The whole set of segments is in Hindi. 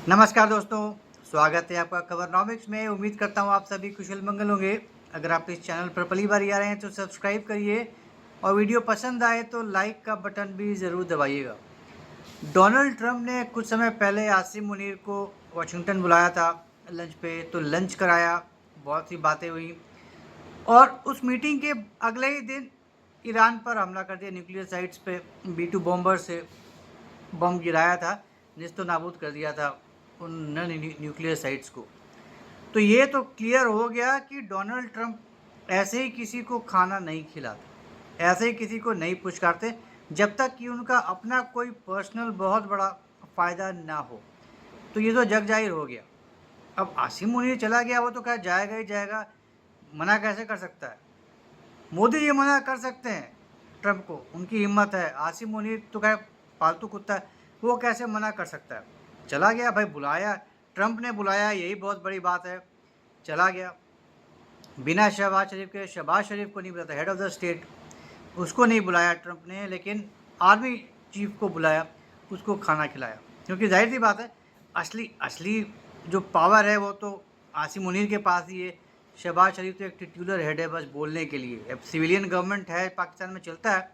नमस्कार दोस्तों, स्वागत है आपका खबरनॉमिक्स में। उम्मीद करता हूँ आप सभी कुशल मंगल होंगे। अगर आप इस चैनल पर पहली बार आ रहे हैं तो सब्सक्राइब करिए और वीडियो पसंद आए तो लाइक का बटन भी ज़रूर दबाइएगा। डोनाल्ड ट्रंप ने कुछ समय पहले आसिम मुनीर को वाशिंगटन बुलाया था लंच पे, तो लंच कराया, बहुत सी बातें हुई और उस मीटिंग के अगले ही दिन ईरान पर हमला कर दिया। न्यूक्लियर साइट्स पे B-2 बॉम्बर से बम गिराया था, निस्तो नाबूद कर दिया था उन न्यूक्लियर साइट्स को। तो ये तो क्लियर हो गया कि डोनाल्ड ट्रंप ऐसे ही किसी को खाना नहीं खिलाते, ऐसे ही किसी को नहीं पुचकारते जब तक कि उनका अपना कोई पर्सनल बहुत बड़ा फ़ायदा ना हो। तो ये तो जग जाहिर हो गया। अब आसिम मुनीर चला गया, वो तो क्या जाएगा ही जाएगा, मना कैसे कर सकता है? मोदी जी मना कर सकते हैं ट्रंप को, उनकी हिम्मत है। आसिम मुनीर तो क्या पालतू कुत्ता है, वो कैसे मना कर सकता है? चला गया भाई, बुलाया, ट्रंप ने बुलाया, यही बहुत बड़ी बात है। चला गया बिना शहबाज शरीफ के। शहबाज शरीफ को नहीं बुलाया, हेड ऑफ द स्टेट, उसको नहीं बुलाया ट्रंप ने, लेकिन आर्मी चीफ को बुलाया, उसको खाना खिलाया। क्योंकि जाहिर सी बात है, असली असली जो पावर है वो तो आसिम मुनीर के पास ही है। शहबाज शरीफ तो एक टिट्यूलर हेड है, बस बोलने के लिए। अब सिविलियन गवर्नमेंट है, पाकिस्तान में चलता है,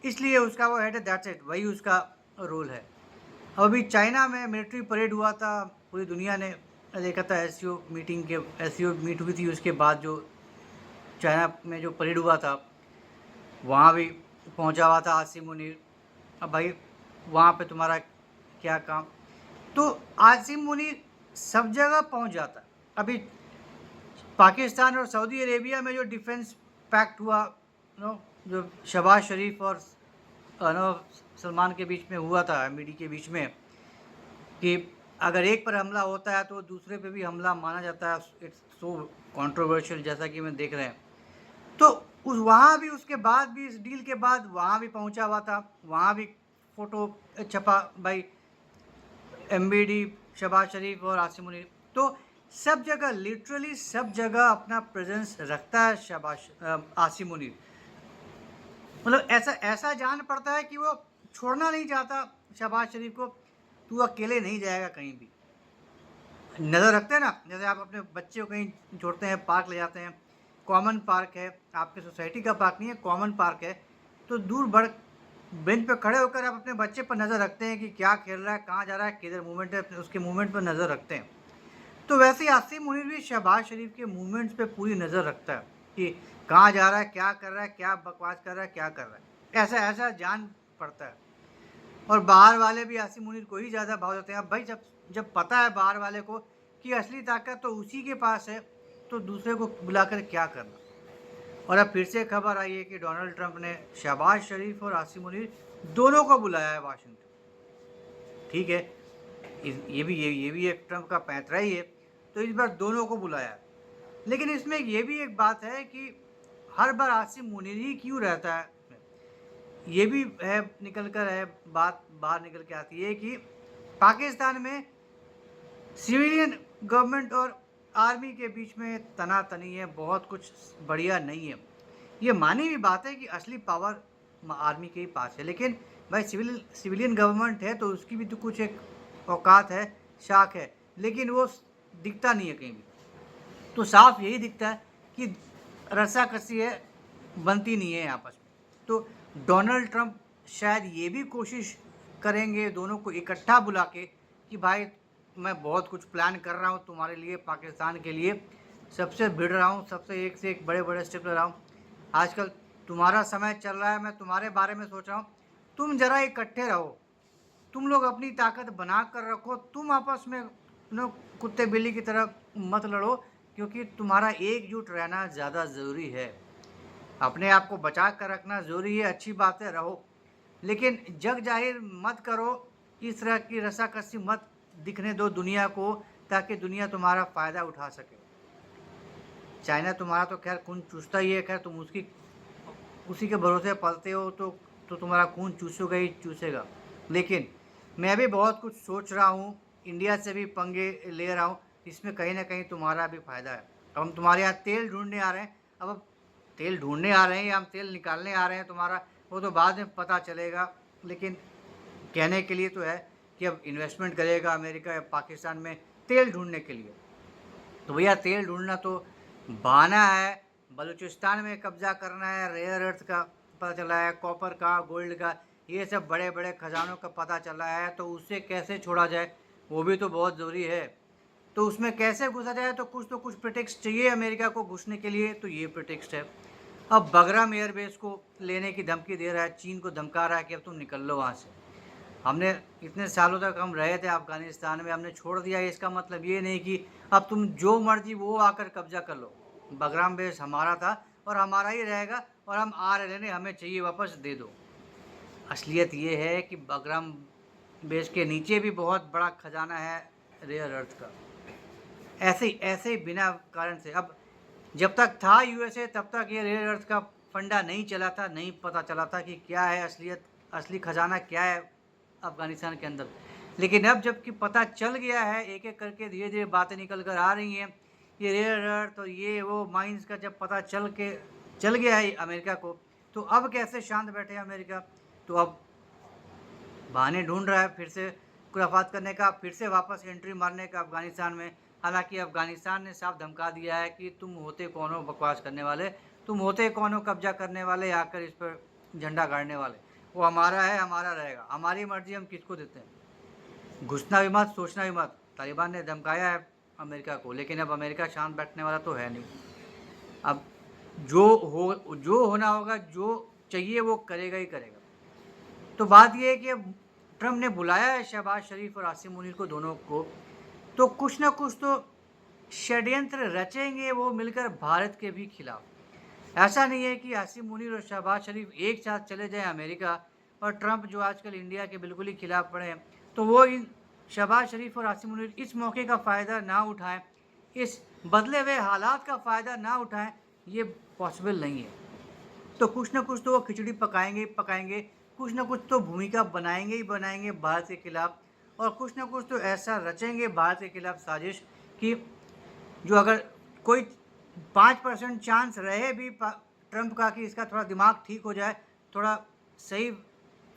इसलिए उसका वो हेड है, दैट्स इट, वही उसका रोल है। अभी चाइना में मिलिट्री परेड हुआ था, पूरी दुनिया ने देखा था। एससीओ मीट हुई थी, उसके बाद जो चाइना में जो परेड हुआ था वहाँ भी पहुँचा हुआ था आसिम मुनीर। अब भाई वहाँ पे तुम्हारा क्या काम? तो आसिम मुनीर सब जगह पहुँच जाता है। अभी पाकिस्तान और सऊदी अरेबिया में जो डिफेंस पैक्ट हुआ, जो शहबाज शरीफ और सलमान के बीच में हुआ था, एमईडी के बीच में, कि अगर एक पर हमला होता है तो दूसरे पे भी हमला माना जाता है। इट्स सो कंट्रोवर्शियल, जैसा कि मैं देख रहे हैं। तो उस वहाँ भी, उसके बाद भी, इस डील के बाद वहाँ भी पहुँचा हुआ था, वहाँ भी फ़ोटो छपा भाई, एमबीडी, शहबाज शरीफ और आसिम मुनीर। तो सब जगह, लिटरली सब जगह अपना प्रेजेंस रखता है आसिम मुनीर। मतलब ऐसा ऐसा जान पड़ता है कि वो छोड़ना नहीं चाहता शहबाज शरीफ को। तू अकेले नहीं जाएगा कहीं भी, नज़र रखते हैं ना। जैसे आप अपने बच्चे को कहीं छोड़ते हैं, पार्क ले जाते हैं, कॉमन पार्क है, आपके सोसाइटी का पार्क नहीं है, कॉमन पार्क है, तो दूर बढ़ बेंच पे खड़े होकर आप अपने बच्चे पर नज़र रखते हैं कि क्या खेल रहा है, कहाँ जा रहा है, किधर मूवमेंट है, उसके मूवमेंट पर नज़र रखते हैं। तो वैसे ही आसिम मुनीर भी शहबाज शरीफ के मूवमेंट्स पे पूरी नज़र रखता है कि कहाँ जा रहा है, क्या कर रहा है, क्या बकवास कर रहा है, क्या कर रहा है, ऐसा ऐसा जान पड़ता है। और बाहर वाले भी आसिम मुनीर को ही ज़्यादा भाव देते हैं। अब भाई जब जब पता है बाहर वाले को कि असली ताकत तो उसी के पास है, तो दूसरे को बुलाकर क्या करना? और अब फिर से खबर आई है कि डोनाल्ड ट्रंप ने शहबाज शरीफ और आसिम मुनीर दोनों को बुलाया है वाशिंगटन। ठीक है, ये भी एक ट्रंप का पैंतरा ही है, तो इस बार दोनों को बुलाया है। लेकिन इसमें ये भी एक बात है कि हर बार आसिम मुनीर ही क्यों रहता है? ये भी है, निकल कर है, बात बाहर निकल के आती है कि पाकिस्तान में सिविलियन गवर्नमेंट और आर्मी के बीच में तनातनी है, बहुत कुछ बढ़िया नहीं है। ये मानी हुई बात है कि असली पावर आर्मी के ही पास है, लेकिन भाई सिविलियन गवर्नमेंट है तो उसकी भी तो कुछ एक औकात है, शाख है, लेकिन वो दिखता नहीं है कहीं भी। तो साफ यही दिखता है कि रस्साकसी है, बनती नहीं है आपस में। तो डोनाल्ड ट्रंप शायद ये भी कोशिश करेंगे दोनों को इकट्ठा बुला के कि भाई मैं बहुत कुछ प्लान कर रहा हूँ तुम्हारे लिए, पाकिस्तान के लिए, सबसे भिड़ रहा हूँ, सबसे एक से एक बड़े बड़े स्टेप ले रहा हूँ। आजकल तुम्हारा समय चल रहा है, मैं तुम्हारे बारे में सोच रहा हूँ, तुम ज़रा इकट्ठे रहो, तुम लोग अपनी ताकत बना कर रखो, तुम आपस में कुत्ते बिल्ली की तरह मत लड़ो, क्योंकि तुम्हारा एकजुट रहना ज़्यादा ज़रूरी है। अपने आप को बचा कर रखना ज़रूरी है, अच्छी बात है, रहो, लेकिन जग जाहिर मत करो, इस तरह की रस्साकसी मत दिखने दो दुनिया को, ताकि दुनिया तुम्हारा फ़ायदा उठा सके। चाइना तुम्हारा तो खैर खून चूसता ही है, खैर तुम उसी के भरोसे पलते हो, तो तुम्हारा खून चूसेगा ही चूसेगा। लेकिन मैं भी बहुत कुछ सोच रहा हूँ, इंडिया से भी पंगे ले रहा हूँ, इसमें कहीं ना कहीं तुम्हारा भी फ़ायदा है। अब हम तुम्हारे यहाँ तेल ढूंढने आ रहे हैं, अब तेल ढूंढने आ रहे हैं या हम तेल निकालने आ रहे हैं तुम्हारा, वो तो बाद में पता चलेगा। लेकिन कहने के लिए तो है कि अब इन्वेस्टमेंट करेगा अमेरिका पाकिस्तान में तेल ढूंढने के लिए। तो भैया तेल ढूंढना तो बहाना है, बलूचिस्तान में कब्जा करना है, रेयर अर्थ का पता चला है, कॉपर का, गोल्ड का, ये सब बड़े बड़े खजानों का पता चला है, तो उससे कैसे छोड़ा जाए वो भी तो बहुत ज़रूरी है। तो उसमें कैसे घुसा जाए, तो कुछ प्रिटेक्स्ट चाहिए अमेरिका को घुसने के लिए, तो ये प्रिटेक्स्ट है। अब बगराम एयरबेस को लेने की धमकी दे रहा है, चीन को धमका रहा है कि अब तुम निकल लो वहाँ से। हमने इतने सालों तक हम रहे थे अफ़गानिस्तान में, हमने छोड़ दिया, इसका मतलब ये नहीं कि अब तुम जो मर्जी वो आकर कब्जा कर लो। बगराम बेस हमारा था और हमारा ही रहेगा, और हम आ रहे लेने, हमें चाहिए वापस दे दो। असलियत ये है कि बगराम बेस के नीचे भी बहुत बड़ा खजाना है रेयर अर्थ का। ऐसे ऐसे बिना कारण से, अब जब तक था यूएसए तब तक ये रेयर अर्थ का फंडा नहीं चला था, नहीं पता चला था कि क्या है असलियत, असली खजाना क्या है अफ़गानिस्तान के अंदर। लेकिन अब जबकि पता चल गया है, एक एक करके धीरे धीरे बातें निकल कर आ रही हैं, ये रेयर अर्थ और ये वो माइंस का जब पता चल गया है अमेरिका को, तो अब कैसे शांत बैठे अमेरिका। तो अब बहाने ढूंढ रहा है फिर से खुराफात करने का, फिर से वापस एंट्री मारने का अफ़गानिस्तान में। हालांकि अफ़गानिस्तान ने साफ धमका दिया है कि तुम होते कौन हो बकवास करने वाले, तुम होते कौन हो कब्जा करने वाले, आकर इस पर झंडा गाड़ने वाले, वो हमारा है, हमारा रहेगा, हमारी मर्जी, हम किसको देते हैं। घुसना भी मत, सोचना भी मत, तालिबान ने धमकाया है अमेरिका को, लेकिन अब अमेरिका शांत बैठने वाला तो है नहीं। अब जो होना होगा, जो चाहिए वो करेगा ही करेगा। तो बात यह है कि अब ट्रम्प ने बुलाया है शहबाज शरीफ और आसिम मुनीर को, दोनों को, तो कुछ ना कुछ तो षड्यंत्र रचेंगे वो मिलकर भारत के भी खिलाफ। ऐसा नहीं है कि आसिम मुनीर और शहबाज शरीफ एक साथ चले जाएं अमेरिका, और ट्रंप जो आजकल इंडिया के बिल्कुल ही खिलाफ पड़े हैं, तो वो इन शहबाज शरीफ और आसिम मुनीर इस मौके का फ़ायदा ना उठाएं, इस बदले हुए हालात का फ़ायदा ना उठाएं, ये पॉसिबल नहीं है। तो कुछ ना कुछ तो वो खिचड़ी पकाएंगे ही पकाएंगे, कुछ ना कुछ तो भूमिका बनाएंगे ही बनाएंगे भारत के खिलाफ, और कुछ ना कुछ तो ऐसा रचेंगे भारत के खिलाफ साजिश कि जो अगर कोई 5% चांस रहे भी ट्रंप का कि इसका थोड़ा दिमाग ठीक हो जाए, थोड़ा सही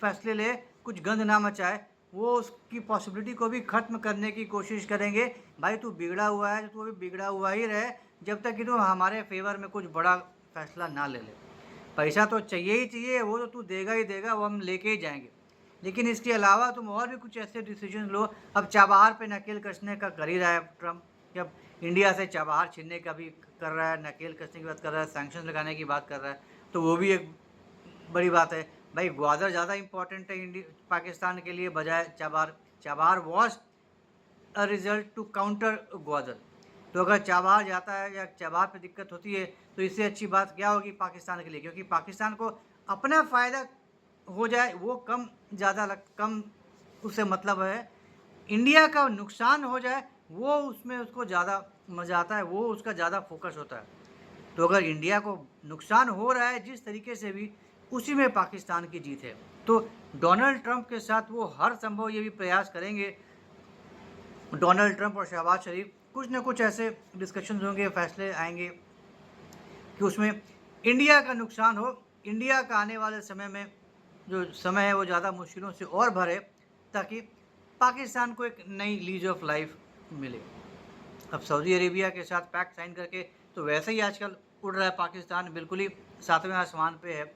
फैसले ले, कुछ गंद ना मचाए, वो उसकी पॉसिबिलिटी को भी ख़त्म करने की कोशिश करेंगे। भाई तू बिगड़ा हुआ है, तो तू अभी बिगड़ा हुआ ही रहे जब तक कि तू हमारे फेवर में कुछ बड़ा फैसला ना ले ले। पैसा तो चाहिए ही चाहिए, वो तो तू देगा ही देगा, वो हम लेके ही जाएंगे, लेकिन इसके अलावा तुम और भी कुछ ऐसे डिसीजन लो। अब चाबहार पे नकेल कसने का कर ही रहा है ट्रम्प, जब इंडिया से चाबहार छीनने का भी कर रहा है, नकेल कसने की बात कर रहा है, सैंक्शन लगाने की बात कर रहा है, तो वो भी एक बड़ी बात है। भाई ग्वादर ज़्यादा इंपॉर्टेंट है इंडिया पाकिस्तान के लिए बजाय Chabahar. Chabahar was a result to counter Gwadar. तो अगर चाबहार जाता है या चाबहार पे दिक्कत होती है, तो इससे अच्छी बात क्या होगी पाकिस्तान के लिए, क्योंकि पाकिस्तान को अपना फ़ायदा हो जाए वो कम उससे मतलब है, इंडिया का नुकसान हो जाए वो उसमें उसको ज़्यादा मज़ा आता है, वो उसका ज़्यादा फोकस होता है। तो अगर इंडिया को नुकसान हो रहा है जिस तरीके से भी, उसी में पाकिस्तान की जीत है। तो डोनाल्ड ट्रंप के साथ वो हर संभव ये भी प्रयास करेंगे, डोनाल्ड ट्रंप और शहबाज शरीफ, कुछ ना कुछ ऐसे डिस्कशन होंगे, फैसले आएंगे कि उसमें इंडिया का नुकसान हो, इंडिया का आने वाले समय में जो समय है वो ज़्यादा मुश्किलों से और भरे, ताकि पाकिस्तान को एक नई लीज ऑफ लाइफ मिले। अब सऊदी अरेबिया के साथ पैक्ट साइन करके तो वैसे ही आजकल उड़ रहा है पाकिस्तान, बिल्कुल ही 7वें आसमान पे है,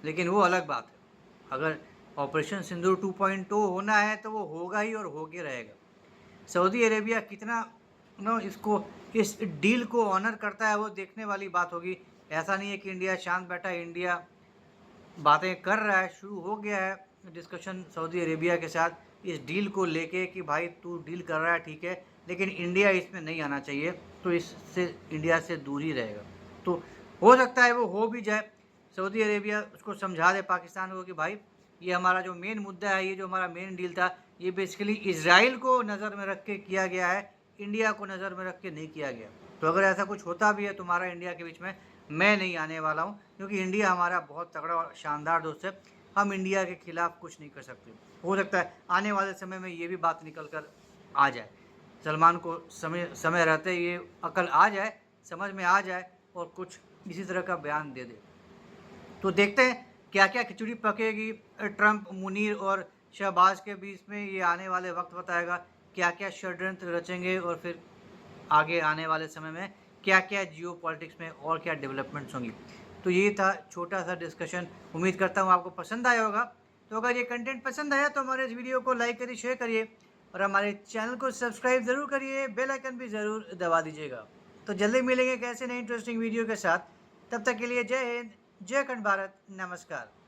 लेकिन वो अलग बात है। अगर ऑपरेशन सिंदूर 2.0 होना है तो वो होगा ही और होके रहेगा। सऊदी अरेबिया कितना इसको इस डील को ऑनर करता है वो देखने वाली बात होगी। ऐसा नहीं है कि इंडिया शांत बैठा है, इंडिया बातें कर रहा है, शुरू हो गया है डिस्कशन सऊदी अरेबिया के साथ इस डील को लेके कि भाई तू डील कर रहा है ठीक है, लेकिन इंडिया इसमें नहीं आना चाहिए, तो इससे इंडिया से दूर ही रहेगा। तो हो सकता है वो हो भी जाए, सऊदी अरेबिया उसको समझा दे पाकिस्तान को कि भाई ये हमारा जो मेन मुद्दा है, ये जो हमारा मेन डील था, ये बेसिकली इजराइल को नज़र में रख के किया गया है, इंडिया को नज़र में रख के नहीं किया गया। तो अगर ऐसा कुछ होता भी है तुम्हारा इंडिया के बीच में, मैं नहीं आने वाला हूँ, क्योंकि इंडिया हमारा बहुत तगड़ा और शानदार दोस्त है, हम इंडिया के खिलाफ कुछ नहीं कर सकते। हो सकता है आने वाले समय में ये भी बात निकल कर आ जाए, सलमान को समय रहते ये अकल आ जाए, समझ में आ जाए और कुछ इसी तरह का बयान दे दे। तो देखते हैं क्या क्या खिचड़ी पकेगी ट्रंप, मुनीर और शहबाज के बीच में ये आने वाले वक्त बताएगा क्या क्या षड्यंत्र रचेंगे और फिर आगे आने वाले समय में क्या क्या जियो पॉलिटिक्स में और क्या डेवलपमेंट्स होंगी। तो ये था छोटा सा डिस्कशन, उम्मीद करता हूँ आपको पसंद आया होगा। तो अगर ये कंटेंट पसंद आया तो हमारे इस वीडियो को लाइक करिए, शेयर करिए और हमारे चैनल को सब्सक्राइब ज़रूर करिए, बेल आइकन भी ज़रूर दबा दीजिएगा। तो जल्दी मिलेंगे एक ऐसे नए इंटरेस्टिंग वीडियो के साथ। तब तक के लिए जय हिंद, जय खंड भारत, नमस्कार।